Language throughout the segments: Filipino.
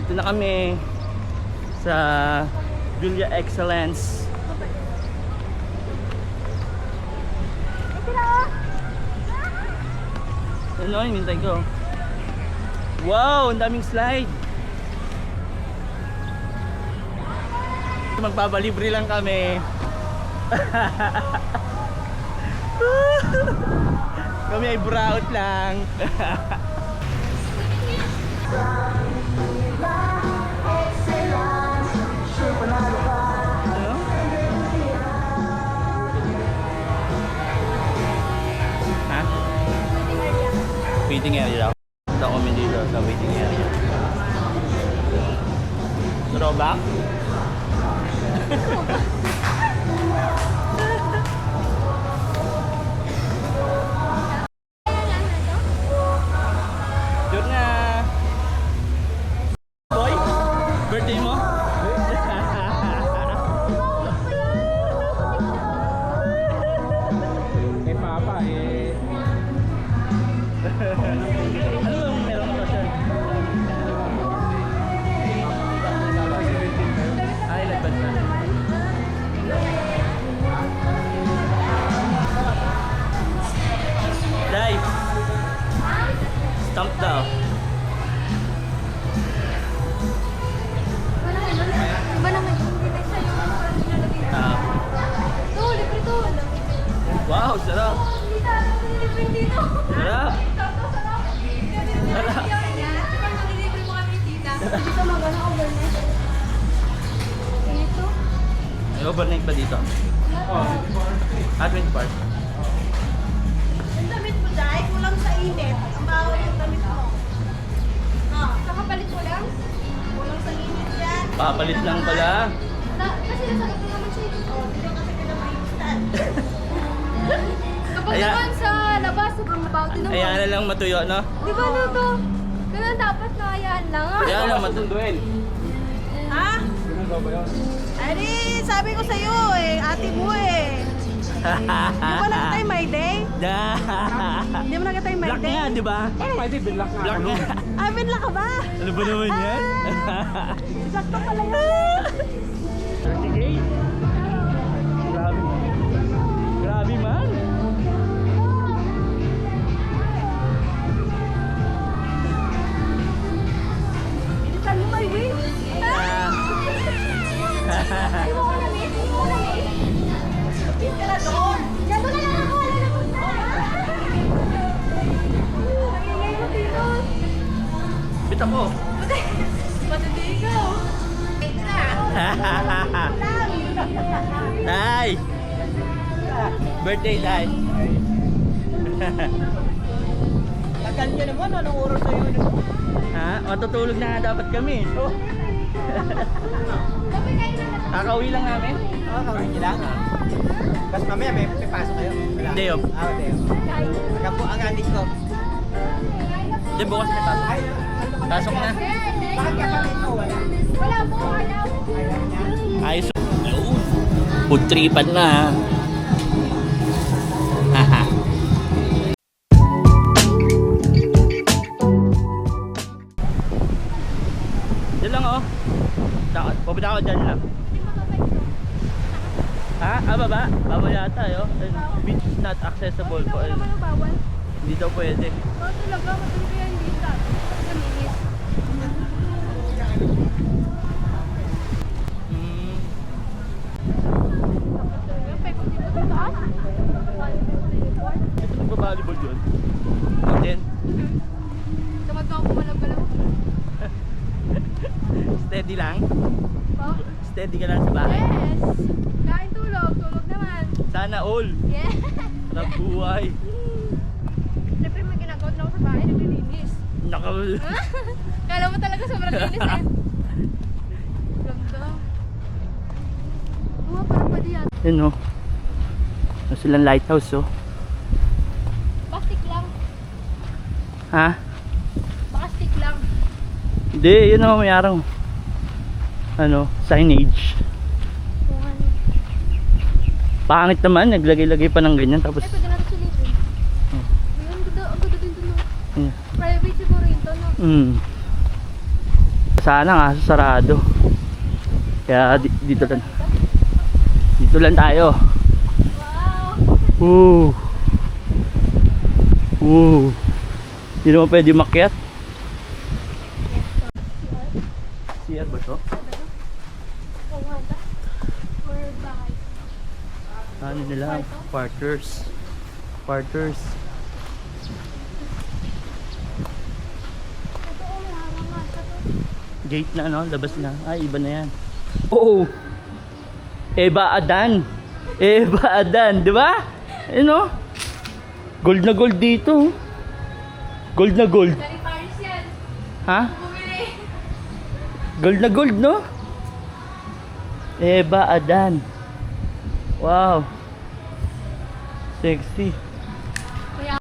Dito na kami sa Julia Excellence. Ano, hinintay ko. Wow, ang daming slide. Magpapalibre lang kami. Kami ay buraot lang. Ano? Ha? Waiting area. Punta kami dito sa waiting area. Throwback? Sure na. Boy, birthday mo? Kay Papa eh. Ano yung meron ka, sir? Ay, nagbat na. Live. Stamp daw. Iba naman yung hindi sa'yo. Ah. Ito, libre to. Wow, sarap. Hindi na, libre dito. Sarap. Sarap. Libre mo kami tita. Dito magano overnight. Ito. May overnight ba dito? At 24. Yung damit mo, Day, kulang sa init. Ang bawal yung damit mo. Kakapalit mo lang? Kulang sa init yan. Papalit lang pala. Kasi nasa loob naman siya. Dito kasi pinamaintan. Kapag Aya- naman sa labas, sobrang mabaw din naman. Ayan na lang matuyo, no? Di ba no to? Ganun dapat na hayaan lang. Ayan na lang matuyo. Ha? Adi, sabi ko sa'yo eh, ate mo eh. Di ba nakatay my day? Di mo nakatay my Black day? nga, di ba? Paano may di binlock nga Black ako nga. nun? Amin lang ka ba? Ano ba naman yan? Sakto pala yun. 30K? Grabe. Grabe man. Bilisan mo my way. Ah. Hindi mo ko na-miss. Hindi mo ko na-miss. Kapit ka na doon. Diyan mo na lang ako. Wala na punta. Nangingay mo dito. Bit ako. Matindi ikaw. Ito na. Tay! Birthday, Tay. Tagal niya naman, anong oras sa'yo yun? Ha? Matutulog na nga dapat kami. Kapag kayo na lang. Kakauwi lang namin. Oo, kawin niyo lang. Tapos mamaya may pasok kayo. Wala. Day off. Day off. Saka po ang adik ko. Di, bukas may pasok. Ay, Pasok na. bakit ka pa rin wala? Wala po. Wala. Ayos. Food tripan na. Haha. Diyan lang oh. Pupunta ako dyan lang. Ha? Ah, baba? Bawal yata yun. Beach is not accessible po. Ano naman ang bawal? Hindi daw pwede. Oo talaga. Matulog kaya hindi sa atin. Naminis. Hmm. Yung pay kung dito sa taas. Ito nagbabalibol yun. Then, Tamad ka ako pumalag-galag. steady lang. Po? Steady ka lang sa bahay. Yes! Kain tulog. Tulog naman. Sana all. Yeah! Sarap buhay. Siyempre may ginagawa din ako sa bahay. Naglilinis. Nakal. Kala mo talaga sobrang linis eh. Ganda. Oo, parang pwede yan. Yun oh. Ano silang lighthouse oh. Plastic lang. Ha? Baka stick lang. Hindi, yun naman may araw. Ano, signage. Kung ano. Pangit naman, naglagay-lagay pa ng ganyan tapos Ay, pwede natin silipin. Ayun, ang ganda din to no. yeah. Private siguro yun to no. Mm. sana nga sarado. Kaya dito lang. Dito lang tayo. Woo. Woo. Hindi naman pwede makyat. CR ba to? Ano nila? Quarters. Quarters. Gate na no? Labas na. Ay, iba na yan. Oh! Eva Adan. Eva Adan. Di ba? Ano? Gold na gold dito. Gold na gold. Dari Paris yan. Ha? Bumili. Gold na gold, no? Eva Adan. Wow. Sexy. Kuya.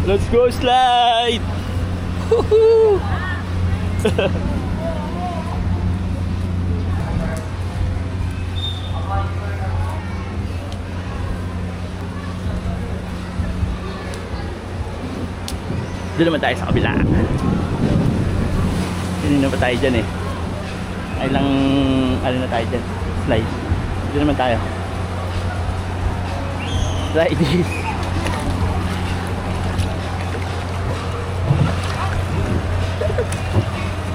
Let's go slide! Woohoo! Doon naman tayo sa kabila. Hindi naman tayo dyan eh. Ay lang, ano na tayo dyan. Slide. Doon naman tayo. Slide this.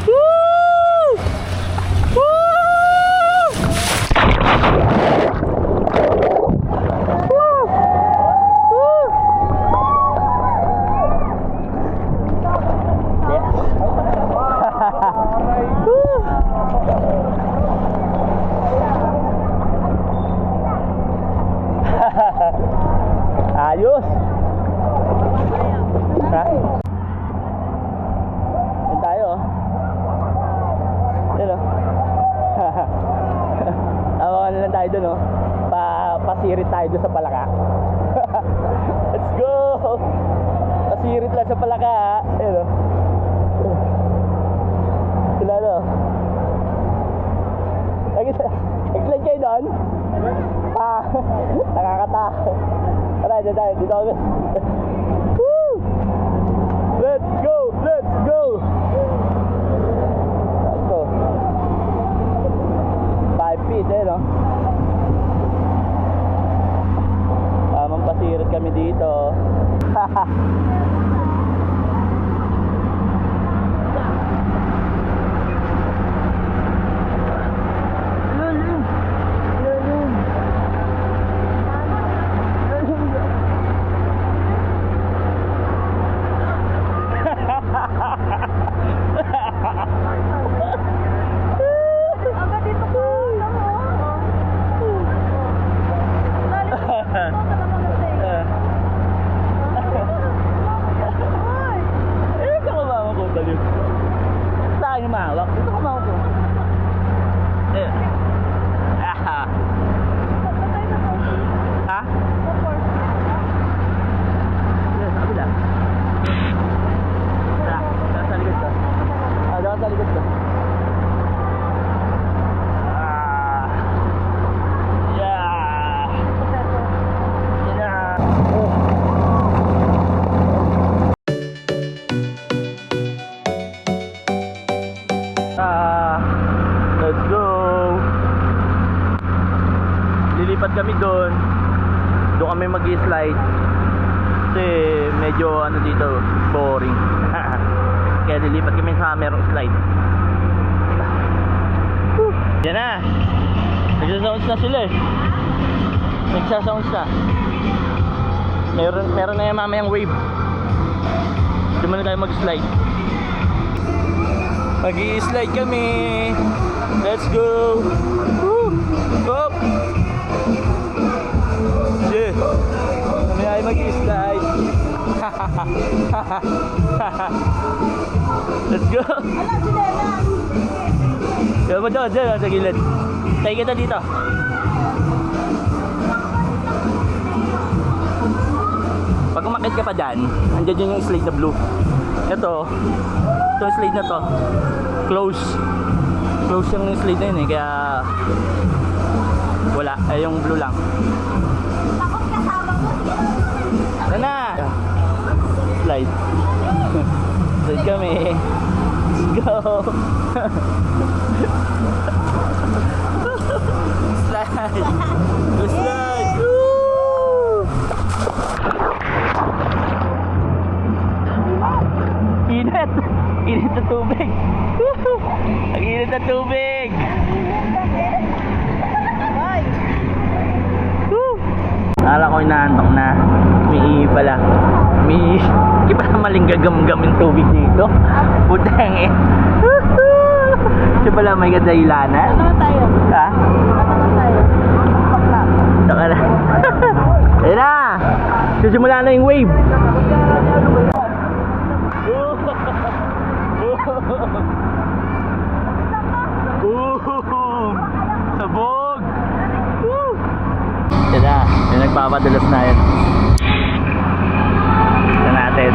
Woo! Ayos. Ha? Yan tayo. Yan o. Tawakan na lang tayo dun o. Pasirit tayo dun sa palaka. Let's go. Pasirit lang sa palaka ha. Yan o. Sila no. Explain kayo doon. Nakakatakot. Tara, dyan tayo. Dito ako. Woo! Let's go! Let's go! Ito. 5 feet eh, no? Tamang pasirit kami dito. Haha. Let's go. Lilipat kami doon. Doon kami mag-slide. Kasi medyo ano dito, boring. Kaya lilipat kami sa merong slide. Yan na. Nagsasounds na sila eh. Nagsasounds na. Meron na yung mamayang wave. Doon muna tayo mag-slide. Mag-i-slide kami. Let's go. Woo! Hop! Yeah. Kami ay mag-i-slide. Let's go. Kaya mo doon, dyan sa gilid. Tayo kita dito. Pag umakit ka pa dyan, andyan yung slide na blue. Ito, itong slide na to, close yung slide na yun eh, kaya wala, yung blue lang. Yan na! Slide. Slide kami. go. Slide. Go slide. Woo! Init. Init na tubig. Ang init na tubig. Woo! Akala ko inaantok na. Umiihi pala. Umiihi. Hindi pala maling gagam-gam yung tubig dito. Putang eh. Hindi pala may kadahilanan. Ano tayo? Ha? Ano tayo? Pakla. Saka na. Ayun na. Sisimula na yung wave. Boom! Sabog! Yan na. Yung nagpapadulas na yun. Yan natin.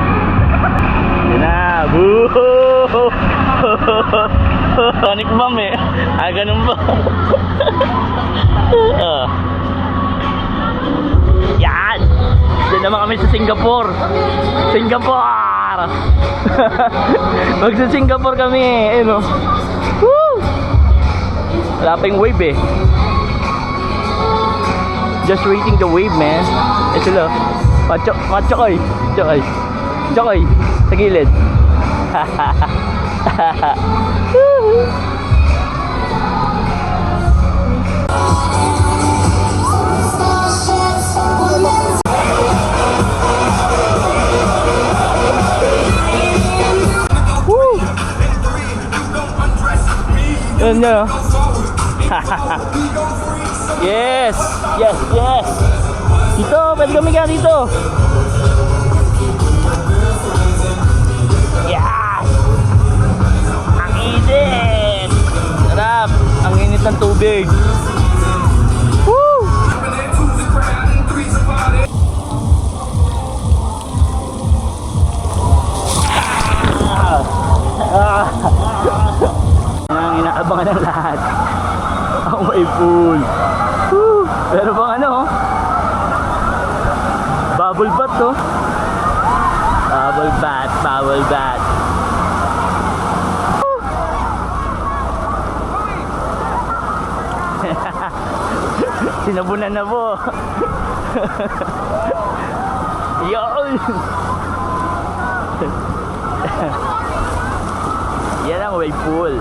Yan na. Boom! Sonic bomb eh. Ah, ganun ba? Yan! Yan naman kami sa Singapore. Singapore! Magsa-Singapore kami eh. Ayun o. Woo! Wala pa yung wave eh. Just waiting the wave, man. Eh sila. Matchokoy. Chokoy. Chokoy. Sa gilid. Woo! Yun yun. Yes! Yes! Yes! Dito! Pwede kami ka dito! Yes! Ang init! Sarap! Ang init ng tubig! Woo! Ang inaabangan ng lahat. Ang may pool. Woo! Pero bang ano? Bubble bath to. Bubble bath, bubble bath. Woo! Sinabunan na po. Yun! Yan ang wave pool.